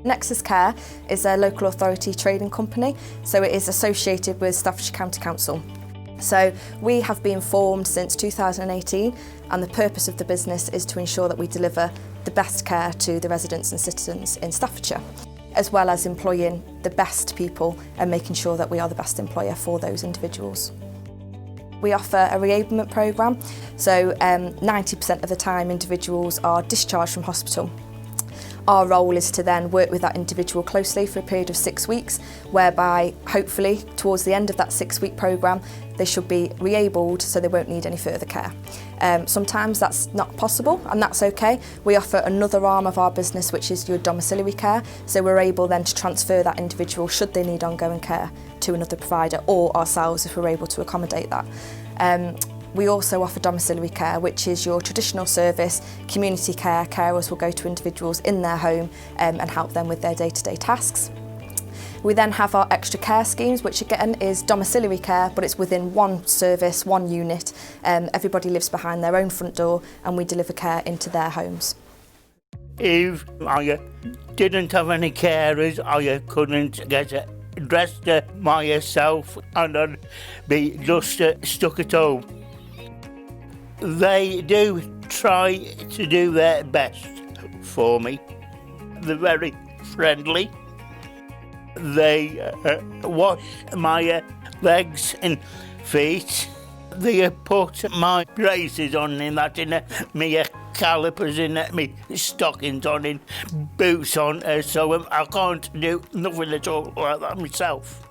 Nexxus Care is a local authority trading company, so it is associated with Staffordshire County Council. So we have been formed since 2018, and the purpose of the business is to ensure that we deliver the best care to the residents and citizens in Staffordshire, as well as employing the best people and making sure that we are the best employer for those individuals. We offer a reablement programme, so 90% of the time individuals are discharged from hospital. Our role is to then work with that individual closely for a period of 6 weeks, whereby hopefully towards the end of that 6-week programme they should be re-abled so they won't need any further care. Sometimes that's not possible, and that's okay. We offer another arm of our business, which is your domiciliary care, so we're able then to transfer that individual should they need ongoing care to another provider, or ourselves if we're able to accommodate that. We also offer domiciliary care, which is your traditional service, community care. Carers will go to individuals in their home and help them with their day-to-day tasks. We then have our extra care schemes, which again is domiciliary care, but it's within one service, one unit. Everybody lives behind their own front door, and we deliver care into their homes. If I didn't have any carers, I couldn't get dressed myself, and I'd be just stuck at home. They do try to do their best for me. They're very friendly. They wash my legs and feet. They put my braces on in that, in my calipers, in my stockings on, in boots on, so I can't do nothing at all like that myself.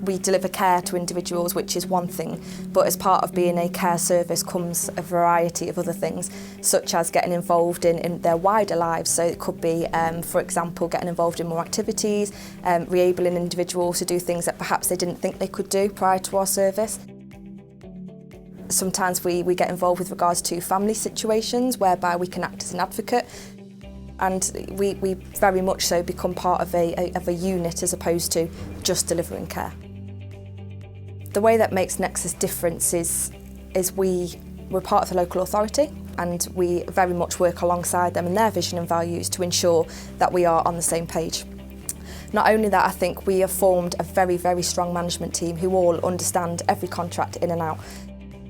We deliver care to individuals, which is one thing, but as part of being a care service comes a variety of other things, such as getting involved in their wider lives. So it could be, for example, getting involved in more activities, re-abling individuals to do things that perhaps they didn't think they could do prior to our service. Sometimes we get involved with regards to family situations, whereby we can act as an advocate. And we very much so become part of a unit as opposed to just delivering care. The way that makes Nexus different is we're part of the local authority, and we very much work alongside them and their vision and values to ensure that we are on the same page. Not only that, I think we have formed a very, very strong management team who all understand every contract in and out.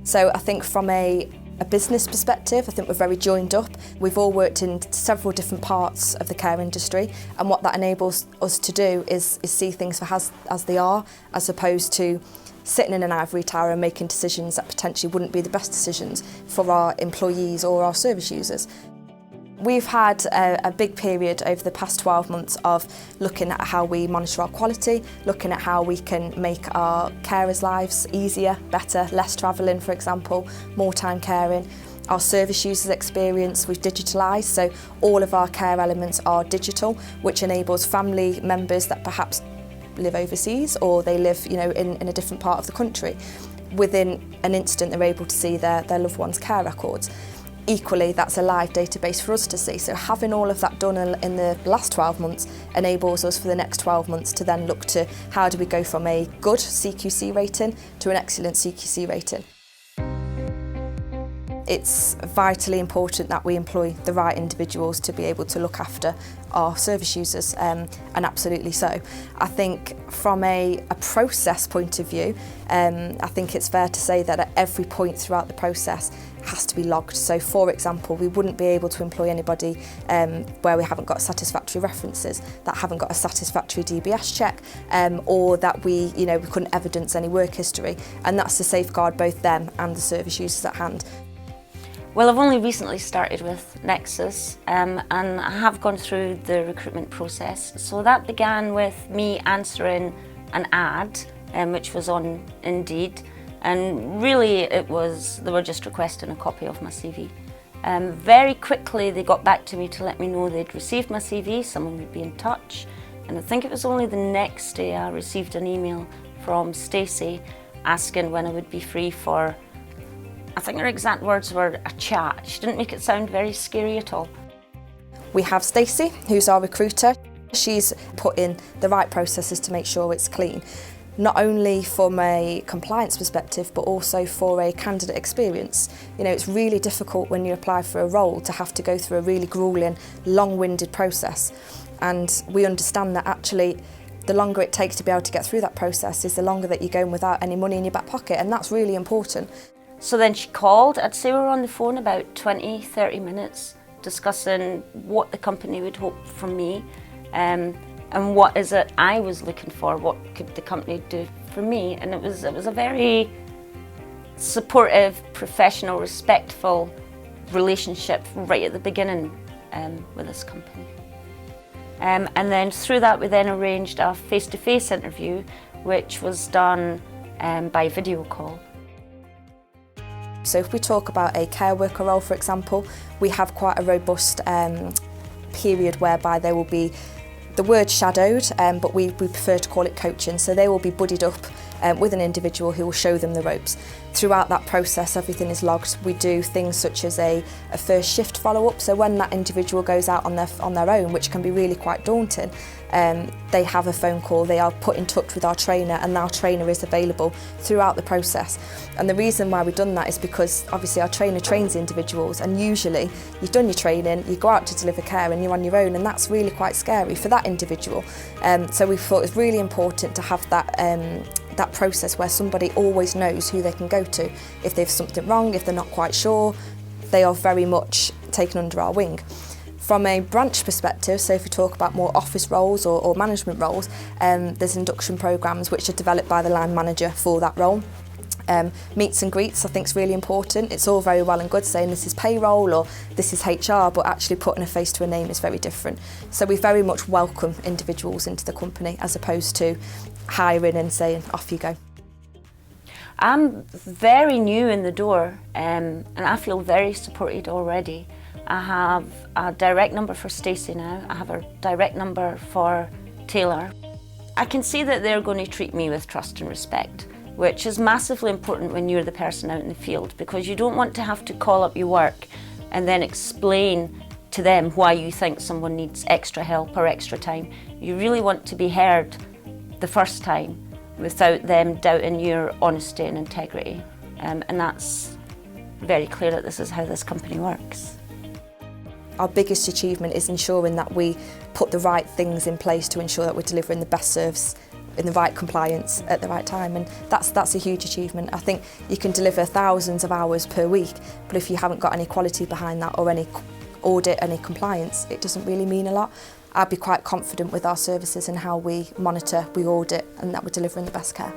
So I think from a business perspective, I think we're very joined up. We've all worked in several different parts of the care industry, and what that enables us to do is see things for as they are, as opposed to sitting in an ivory tower and making decisions that potentially wouldn't be the best decisions for our employees or our service users. We've had a big period over the past 12 months of looking at how we monitor our quality, looking at how we can make our carers' lives easier, better, less travelling, for example, more time caring. Our service users experience we've digitalised, so all of our care elements are digital, which enables family members that perhaps live overseas or they live in a different part of the country. Within an instant they're able to see their loved one's care records. Equally, that's a live database for us to see. So having all of that done in the last 12 months enables us for the next 12 months to then look to how do we go from a good CQC rating to an excellent CQC rating. It's vitally important that we employ the right individuals to be able to look after our service users, and absolutely so. I think from a process point of view, I think it's fair to say that at every point throughout the process has to be logged. So for example, we wouldn't be able to employ anybody where we haven't got satisfactory references, that haven't got a satisfactory DBS check, or that we couldn't evidence any work history, and that's to safeguard both them and the service users at hand. Well, I've only recently started with Nexus, and I have gone through the recruitment process. So that began with me answering an ad, which was on Indeed, and really they were just requesting a copy of my CV. Very quickly they got back to me to let me know they'd received my CV, someone would be in touch, and I think it was only the next day I received an email from Stacey asking when I would be free for, I think her exact words were, a chat. She didn't make it sound very scary at all. We have Stacey, who's our recruiter. She's put in the right processes to make sure it's clean. not only from a compliance perspective but also for a candidate experience. You know, it's really difficult when you apply for a role to have to go through a really gruelling, long-winded process, and we understand that actually the longer it takes to be able to get through that process is the longer that you're going without any money in your back pocket, and that's really important. So then she called. I'd say we were on the phone about 20-30 minutes discussing what the company would hope from me, and what is it I was looking for, what could the company do for me. And it was a very supportive, professional, respectful relationship right at the beginning with this company. And then through that we then arranged a face-to-face interview, which was done by video call. So if we talk about a care worker role, for example, we have quite a robust period whereby there will be the word shadowed, but we prefer to call it coaching. So they will be buddied up with an individual who will show them the ropes. Throughout that process, everything is logged. We do things such as a first shift follow-up. So when that individual goes out on their own, which can be really quite daunting, they have a phone call, they are put in touch with our trainer, and our trainer is available throughout the process. And the reason why we've done that is because obviously our trainer trains individuals, and usually you've done your training, you go out to deliver care and you're on your own, and that's really quite scary for that individual. So we thought it's really important to have that process where somebody always knows who they can go to. If they've something wrong, if they're not quite sure, they are very much taken under our wing. From a branch perspective, so if we talk about more office roles or management roles, there's induction programmes which are developed by the line manager for that role. Meets and greets I think is really important. It's all very well and good saying this is payroll or this is HR, but actually putting a face to a name is very different. So we very much welcome individuals into the company as opposed to hiring and saying off you go. I'm very new in the door, and I feel very supported already. I have a direct number for Stacey now, I have a direct number for Taylor. I can see that they're going to treat me with trust and respect, which is massively important when you're the person out in the field, because you don't want to have to call up your work and then explain to them why you think someone needs extra help or extra time. You really want to be heard the first time without them doubting your honesty and integrity. And that's very clear that this is how this company works. Our biggest achievement is ensuring that we put the right things in place to ensure that we're delivering the best service in the right compliance at the right time, and that's a huge achievement. I think you can deliver thousands of hours per week, but if you haven't got any quality behind that or any audit, any compliance, it doesn't really mean a lot. I'd be quite confident with our services and how we monitor, we audit, and that we're delivering the best care.